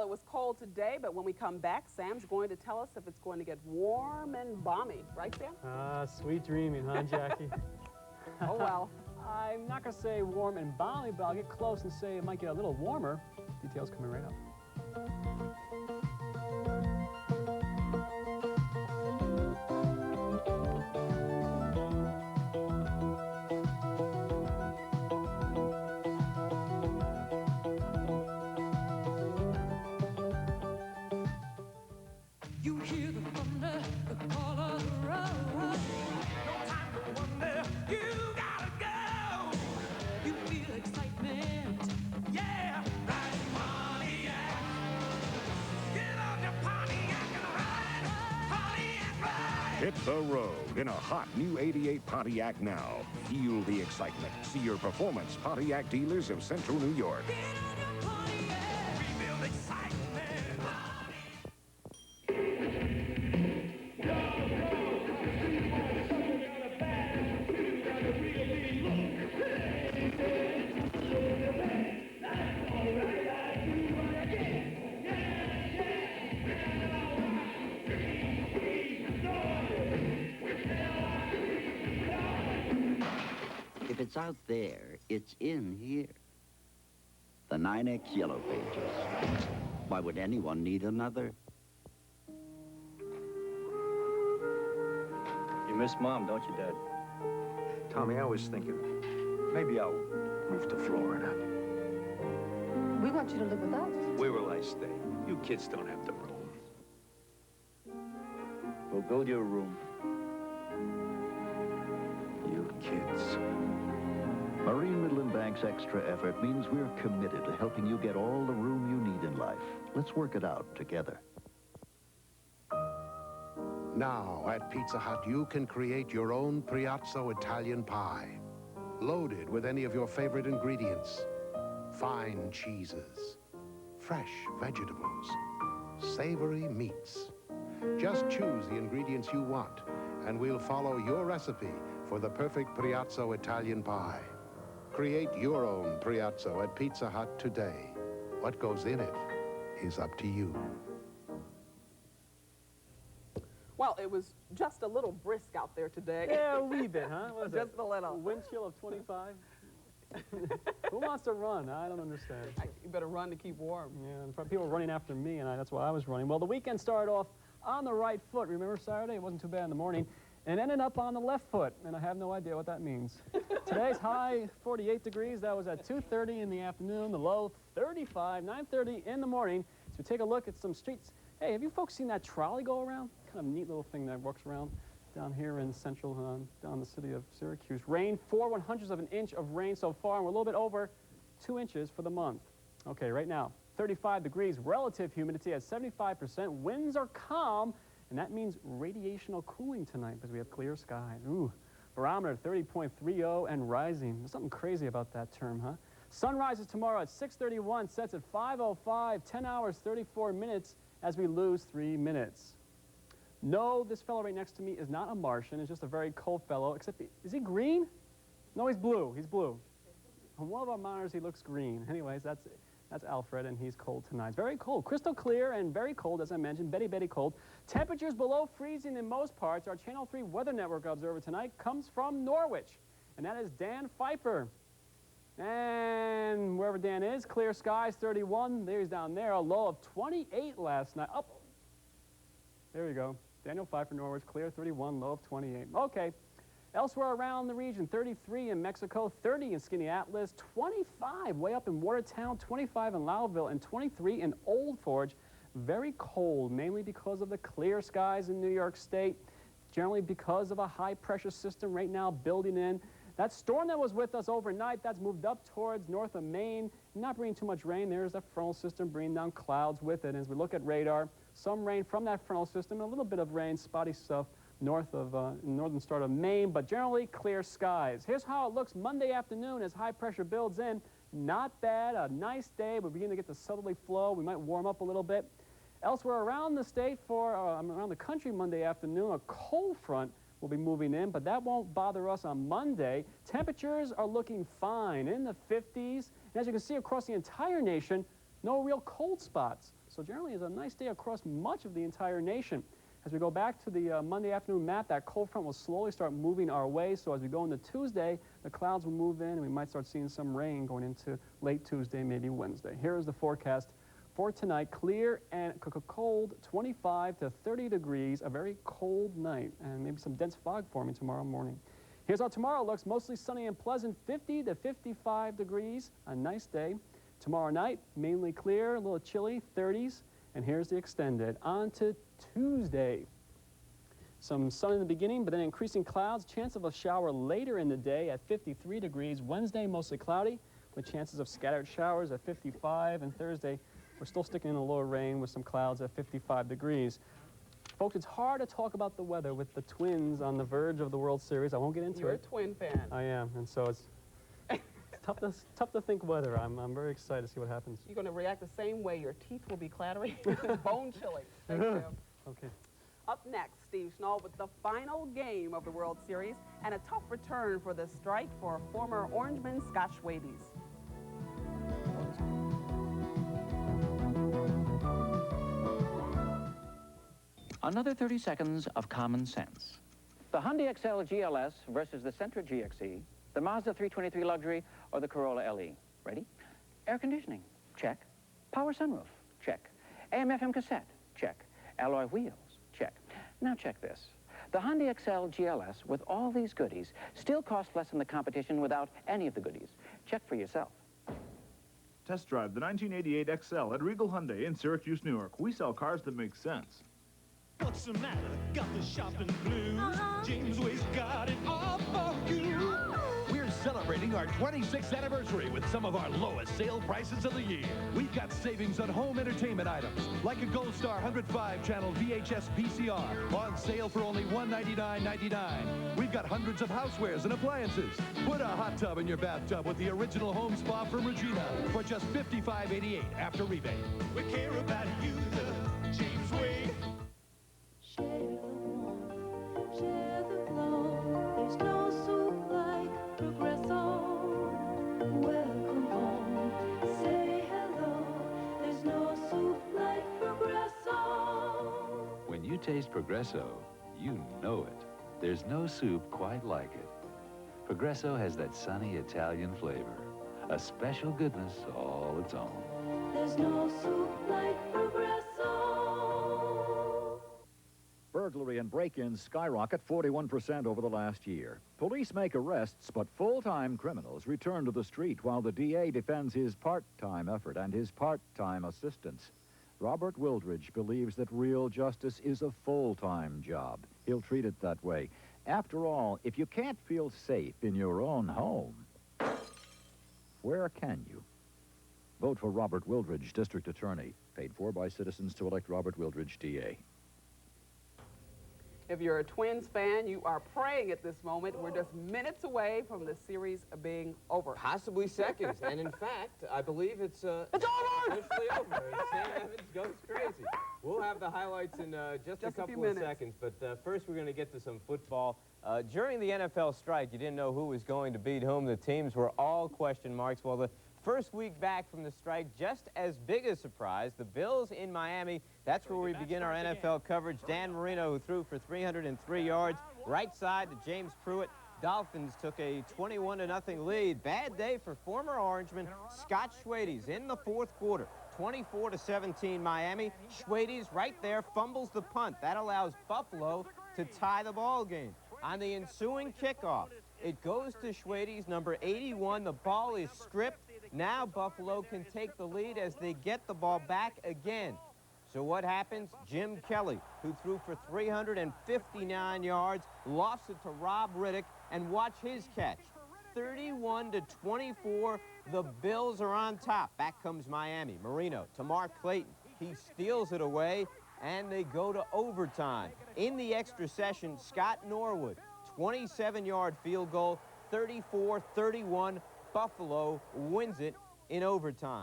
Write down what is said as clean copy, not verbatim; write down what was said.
it was cold today, but when we come back, Sam's going to tell us if it's going to get warm and balmy. Right, Sam? Ah, sweet dreaming, huh, Jackie? Oh, well. I'm not going to say warm and balmy, but I'll get close and say it might get a little warmer. Details coming right up. You hear the thunder, the call of the road. No time to wonder, you gotta go. You feel excitement, yeah, ride Pontiac. Get on your Pontiac and ride, Pontiac ride. Hit the road in a hot new '88 Pontiac now. Feel the excitement. See your performance Pontiac dealers of Central New York. Get on your Pontiac. We build excitement. If it's out there, it's in here. The 9X Yellow Pages. Why would anyone need another? You miss Mom, don't you, Dad? Tommy, I was thinking, maybe I'll move to Florida. We want you to live with us. Where will I stay? You kids don't have the room. We'll build you a room. You kids. Marine Midland Bank's extra effort means we're committed to helping you get all the room you need in life. Let's work it out together. Now, at Pizza Hut, you can create your own Priazzo Italian pie, loaded with any of your favorite ingredients. Fine cheeses, fresh vegetables, savory meats. Just choose the ingredients you want, and we'll follow your recipe for the perfect Priazzo Italian pie. Create your own Priazzo at Pizza Hut today. What goes in it is up to you. Well, it was just a little brisk out there today. Yeah, a wee bit, huh? What is Just it? a little. A wind chill of 25? Who wants to run? I don't understand. You better run to keep warm. Yeah, people were running after me, and that's why I was running. Well, the weekend started off on the right foot. Remember Saturday? It wasn't too bad in the morning. And ended up on the left foot, and I have no idea what that means. Today's high, 48 degrees. That was at 2:30 in the afternoon. The low, 35, 9:30 in the morning. So take a look at some streets. Hey, have you folks seen that trolley go around? Kind of a neat little thing that works around down here in central, down the city of Syracuse. Rain, 4/100ths of an inch of rain so far, and we're a little bit over 2 inches for the month. Okay, right now, 35 degrees, relative humidity at 75%. Winds are calm, and that means radiational cooling tonight because we have clear skies. Ooh, barometer 30.30 and rising. There's something crazy about that term, huh? Sunrise is tomorrow at 6:31, sets at 5:05, 10 hours, 34 minutes as we lose 3 minutes. No, this fellow right next to me is not a Martian. It's just a very cold fellow, except, is he green? No, he's blue. He's blue. On one of our monitors, he looks green. Anyways, that's Alfred, and he's cold tonight. It's very cold. Crystal clear and very cold, as I mentioned. Betty cold. Temperatures below freezing in most parts. Our Channel 3 Weather Network observer tonight comes from Norwich, and that is Dan Pfeiffer. And wherever Dan is, clear skies, 31. There he's down there. A low of 28 last night. Up. There you go. Daniel Pfeiffer, Norwich, clear, 31, low of 28. Okay. Elsewhere around the region, 33 in Mexico, 30 in Skinny Atlas, 25 way up in Watertown, 25 in Lowville, and 23 in Old Forge. Very cold, mainly because of the clear skies in New York State, generally because of a high-pressure system right now building in. That storm that was with us overnight, that's moved up towards north of Maine, not bringing too much rain. There's that frontal system bringing down clouds with it. And as we look at radar, some rain from that frontal system, and a little bit of rain, spotty stuff, north of northern start of Maine, but generally clear skies. Here's how it looks Monday afternoon as high pressure builds in. Not bad, a nice day. We're beginning to get the southerly flow. We might warm up a little bit. Elsewhere around the state, around the country Monday afternoon, a cold front will be moving in, but that won't bother us on Monday. Temperatures are looking fine in the 50s. And as you can see across the entire nation, no real cold spots. So generally, it's a nice day across much of the entire nation. As we go back to the Monday afternoon map, that cold front will slowly start moving our way. So as we go into Tuesday, the clouds will move in, and we might start seeing some rain going into late Tuesday, maybe Wednesday. Here is the forecast for tonight. Clear and cold, 25 to 30 degrees, a very cold night, and maybe some dense fog forming tomorrow morning. Here's how tomorrow looks. Mostly sunny and pleasant, 50 to 55 degrees, a nice day. Tomorrow night, mainly clear, a little chilly, 30s. And here's the extended. On to Tuesday. Some sun in the beginning, but then increasing clouds. Chance of a shower later in the day at 53 degrees. Wednesday, mostly cloudy, with chances of scattered showers at 55. And Thursday, we're still sticking in the lower rain with some clouds at 55 degrees. Folks, it's hard to talk about the weather with the Twins on the verge of the World Series. I won't get into it. You're a Twin fan. I am, and so it's tough to think weather. I'm very excited to see what happens. You're going to react the same way. Your teeth will be clattering. Bone chilly. Thanks, Tim. Okay. Up next, Steve Schnall with the final game of the World Series and a tough return for the strike for former Orangeman Scott Schwades. Another 30 seconds of common sense. The Hyundai XL GLS versus the Sentra GXE, the Mazda 323 Luxury, or the Corolla LE. Ready? Air conditioning, check. Power sunroof, check. AM/FM cassette, check. Alloy wheels, check. Now check this. The Hyundai XL GLS, with all these goodies, still costs less than the competition without any of the goodies. Check for yourself. Test drive the 1988 XL at Regal Hyundai in Syracuse, New York. We sell cars that make sense. What's the matter? Got the shopping blues? James Way's got it all for you. We're celebrating our 26th anniversary with some of our lowest sale prices of the year. We've got savings on home entertainment items, like a Gold Star 105-channel VHS VCR, on sale for only $199.99. We've got hundreds of housewares and appliances. Put a hot tub in your bathtub with the original home spa from Regina for just $55.88 after rebate. We care about you, the James Way. Share the warmth, share the glow. There's no soup like Progresso. Welcome home, say hello. There's no soup like Progresso. When you taste Progresso, you know it. There's no soup quite like it. Progresso has that sunny Italian flavor, a special goodness all its own. There's no soup like Progresso. Burglary and break-ins skyrocket 41% over the last year. Police make arrests, but full-time criminals return to the street while the DA defends his part-time effort and his part-time assistants. Robert Wildridge believes that real justice is a full-time job. He'll treat it that way. After all, if you can't feel safe in your own home, where can you? Vote for Robert Wildridge, District Attorney. Paid for by citizens to elect Robert Wildridge, DA. If you're a Twins fan, you are praying at this moment. We're just minutes away from the series being over. Possibly seconds. And in fact, I believe it's over! Officially over. Sam Evans goes crazy. We'll have the highlights in just a couple of seconds. But first, we're going to get to some football. During the NFL strike, you didn't know who was going to beat whom. The teams were all question marks. Well, the first week back from the strike, just as big a surprise, the Bills in Miami. That's where we begin our NFL coverage. Dan Marino, who threw for 303 yards, right side to James Pruitt. Dolphins took a 21-0 lead. Bad day for former Orangeman Scott Schwades in the fourth quarter. 24-17 Miami. Schwades right there fumbles the punt. That allows Buffalo to tie the ball game. On the ensuing kickoff, it goes to Schwades, number 81. The ball is stripped. Now Buffalo can take the lead as they get the ball back again. So what happens? Jim Kelly, who threw for 359 yards, lost it to Rob Riddick, and watch his catch. 31-24, the Bills are on top. Back comes Miami. Marino to Mark Clayton. He steals it away, and they go to overtime. In the extra session, Scott Norwood, 27-yard field goal, 34-31. Buffalo wins it in overtime.